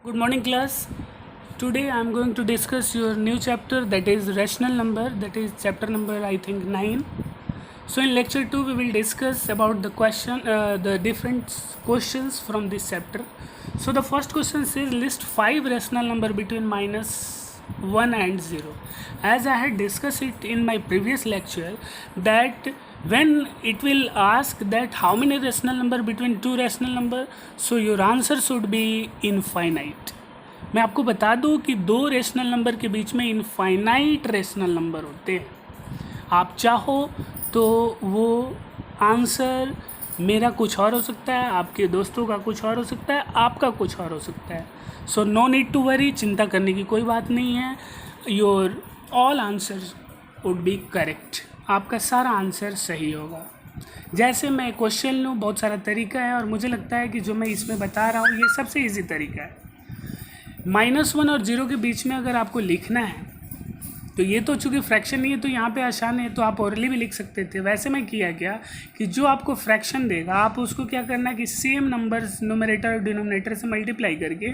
Good morning, class. Today I am going to discuss your new chapter, that is rational number, that is chapter number I think 9. So in lecture 2 we will discuss about the different questions from this chapter. So the first question says list 5 rational number between minus 1 and 0. As I had discussed it in my previous lecture, that when it will ask that how many rational number between two rational number, so your answer should be infinite. मैं आपको बता दूं कि दो rational number के बीच में infinite rational number होते हैं. आप चाहो तो वो आंसर मेरा कुछ और हो सकता है, आपके दोस्तों का कुछ और हो सकता है, आपका कुछ और हो सकता है. So no need to worry, चिंता करने की कोई बात नहीं है. Your all answers would be correct. आपका सारा आंसर सही होगा. जैसे मैं क्वेश्चन लूँ, बहुत सारा तरीका है और मुझे लगता है कि जो मैं इसमें बता रहा हूँ ये सबसे ईजी तरीका है. -1 और 0 के बीच में अगर आपको लिखना है तो ये तो चूँकि फ्रैक्शन नहीं है तो यहाँ पे आसान है, तो आप ओरली भी लिख सकते थे. वैसे मैं किया क्या कि जो आपको फ्रैक्शन देगा आप उसको क्या करना है कि सेम नंबर्स न्यूमरेटर और डिनोमिनेटर से मल्टीप्लाई करके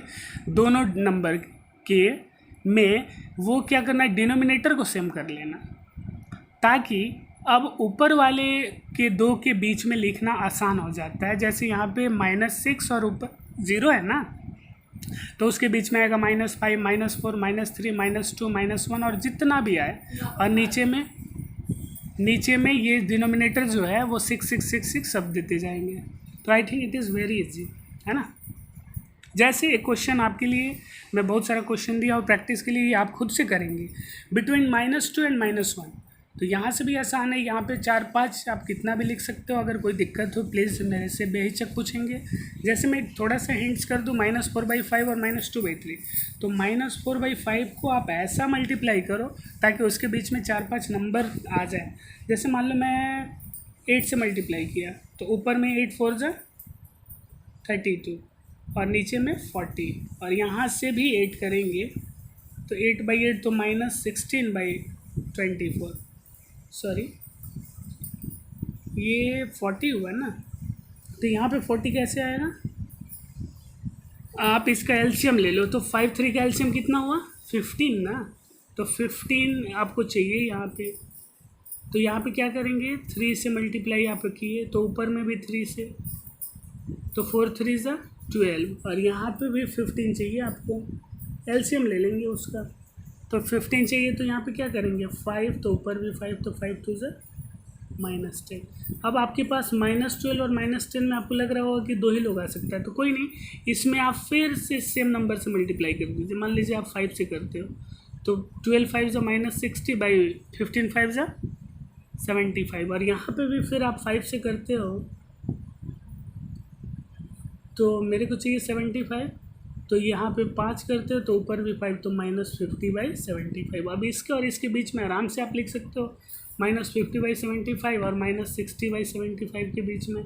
दोनों नंबर के में वो क्या करना है, डिनोमिनेटर को सेम कर लेना, ताकि अब ऊपर वाले के दो के बीच में लिखना आसान हो जाता है. जैसे यहाँ पे -6 और ऊपर 0 है ना, तो उसके बीच में आएगा -5, -4, -3, -2, -1 और जितना भी आए, और नीचे में ये डिनोमिनेटर जो है वो 6 6 6 6 सब देते जाएंगे. तो I think it is very easy, है ना. जैसे एक क्वेश्चन आपके लिए मैं बहुत सारा क्वेश्चन दिया और प्रैक्टिस के लिए आप खुद से करेंगे. बिटवीन -2 एंड -1, तो यहाँ से भी आसान है. यहाँ पे 4-5 आप कितना भी लिख सकते हो. अगर कोई दिक्कत हो प्लीज़ मेरे से बेहिचक पूछेंगे. जैसे मैं थोड़ा सा हिंट्स कर दूँ, -4/5 और -2/3, तो -4/5 को आप ऐसा मल्टीप्लाई करो ताकि उसके बीच में 4-5 नंबर आ जाए. जैसे मान लो मैं 8 से मल्टीप्लाई किया तो ऊपर में 8 4 जा 32 और नीचे में 40, और यहाँ से भी 8 करेंगे तो 8/8 तो -16/24, सॉरी ये 40 हुआ ना. तो यहाँ पे 40 कैसे आएगा, आप इसका एलसीएम ले लो. तो 5 3 का एलसीएम कितना हुआ, 15 ना. तो 15 आपको चाहिए यहाँ पे. तो यहाँ पे क्या करेंगे, 3 से मल्टीप्लाई आप किए तो ऊपर में भी 3 से, तो 4 3 ज़ा 12, और यहाँ पे भी 15 चाहिए आपको. एलसीएम ले लेंगे उसका. तो 15 चाहिए तो यहाँ पे क्या करेंगे, 5, तो ऊपर भी 5, तो 5 2 ज़ा -10. अब आपके पास -12 और -10 में आपको लग रहा होगा कि दो ही लोग आ सकता है, तो कोई नहीं, इसमें आप फिर से सेम नंबर से मल्टीप्लाई कर दीजिए. मान लीजिए आप 5 से करते हो तो 12 5 ज़ा -60/15 5 ज़ा 75, और यहाँ पे भी फिर आप 5 से करते हो तो मेरे को चाहिए 75, तो यहाँ पे 5 करते हो तो ऊपर भी 5, तो -50/75. अब इसके और इसके बीच में आराम से आप लिख सकते हो -50/75, और -60/75 के बीच में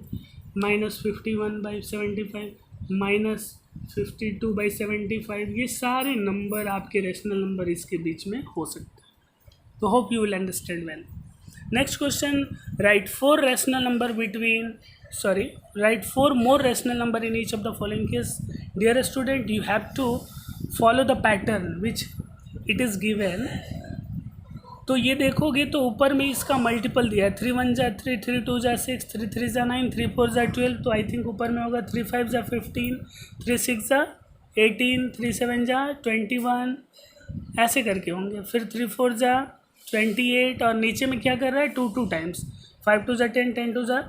-51/75, -52/75. ये सारे नंबर आपके रेशनल नंबर इसके बीच में हो सकते हैं. तो hope you will understand well. Next question, write 4 more rational number in each of the following case. Dear student, you have to follow the pattern which it is given. तो ये देखोगे तो ऊपर में इसका मल्टीपल दिया है, 3 1 जा 3, 3 2 जा 6, 3 3 जा 9, 3 4 जा 12, तो आई थिंक ऊपर में होगा 3 5 जा 15, 3 6 जा 18, 3 7 जा 21, ऐसे करके होंगे. फिर 3 4 जा 28, और नीचे में क्या कर रहा है, 2 2 टाइम्स, 5 2 जा 10, 10 2 जा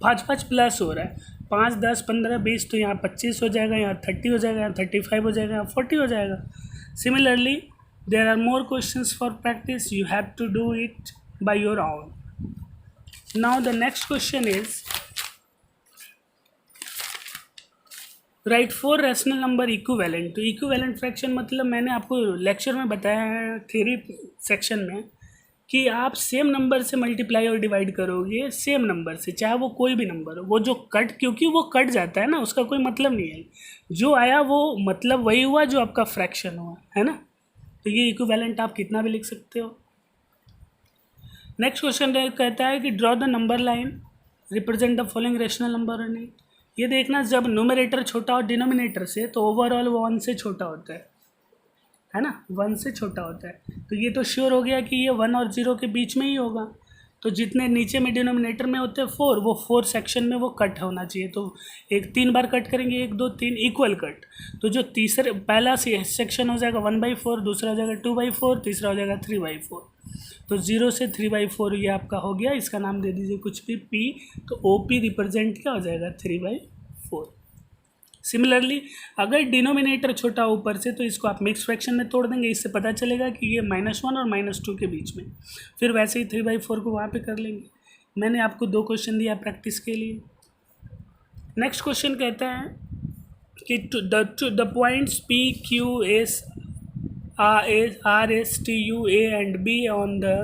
5 5 प्लस हो रहा है, 5 10 15 20, तो यहाँ 25 हो जाएगा, यहाँ 30 हो जाएगा, यहाँ 35 हो जाएगा, यहाँ 40 हो जाएगा. Similarly, there are more questions for practice. You have to do it by your own. Now the next question is, right 4 rational number equivalent. तो इक्विवेलेंट फ्रैक्शन मतलब मैंने आपको लेक्चर में बताया है थ्योरी सेक्शन में कि आप सेम नंबर से मल्टीप्लाई और डिवाइड करोगे, सेम नंबर से, चाहे वो कोई भी नंबर हो. वो जो क्योंकि वो कट जाता है ना, उसका कोई मतलब नहीं है. जो आया वो मतलब वही हुआ जो आपका फ्रैक्शन हुआ, है ना. तो ये इक्विवेलेंट आप कितना भी लिख सकते हो. नेक्स्ट क्वेश्चन कहता है कि draw the number line represent the following rational number in it. ये देखना जब न्यूमरेटर छोटा हो डिनोमिनेटर से तो ओवरऑल वो 1 से छोटा होता है ना, 1 से छोटा होता है। तो ये तो श्योर हो गया कि ये 1 और 0 के बीच में ही होगा। तो जितने नीचे में डिनोमिनेटर में होते हैं 4, वो 4 सेक्शन में वो कट होना चाहिए। तो एक 3 बार कट करेंगे, 1 2 3 इक्वल कट। तो जो तीसरे पहला सेक्शन हो जाएगा 1/4, दूसरा हो जाएगा 2/4, तीसरा हो जाएगा 3/4। तो 0 से 3/4 ये आपका हो गया। इसका नाम दे दीजिए कुछ भी P। तो OP रिप्रेजेंट क्या हो जाएगा 3/4। सिमिलरली अगर डिनोमिनेटर छोटा ऊपर से तो इसको आप मिक्स फ्रैक्शन में तोड़ देंगे, इससे पता चलेगा कि ये -1 और -2 के बीच में। फिर वैसे ही 3/4 को वहाँ पे कर लेंगे। मैंने आपको 2 क्वेश्चन दिया प्रैक्टिस के लिए। नेक्स्ट क्वेश्चन कहता है कि the points P Q S R S T U A and B on the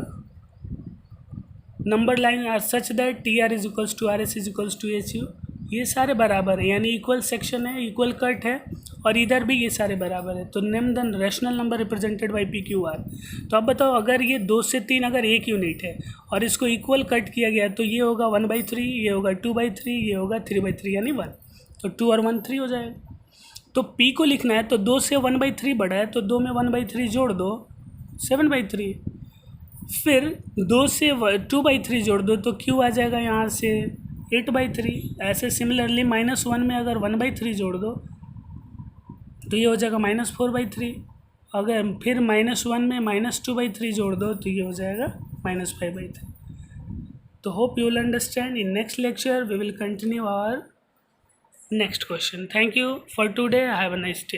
number line are such that TR is equals to RS is equals to HU। ये सारे बराबर है, यानी इक्वल सेक्शन है, equal cut है, और इधर भी ये सारे बराबर है। तो name the rational number represented by PQR। तो अब बताओ, अगर ये 2 से 3 अगर एक यूनिट है और इसको इक्वल कट किया गया तो ये होगा 1/3, ये होगा 2/3, ये होगा 3/3 यानी 1। तो 2 और 1 3 हो जाएगा। तो P को लिखना है तो 2 से 1/3 बढ़ा है तो 2 में 1/3 जोड़ दो 7/3। फिर 2 से 2/3 जोड़ दो तो Q आ जाएगा यहाँ से 8/3। ऐसे सिमिलरली -1 में अगर 1/3 जोड़ दो तो ये हो जाएगा -4/3। अगर फिर -1 में -2/3 जोड़ दो तो ये हो जाएगा -5/3। तो hope you will understand. In next lecture we will continue our next question. Thank you for today. Have a nice day.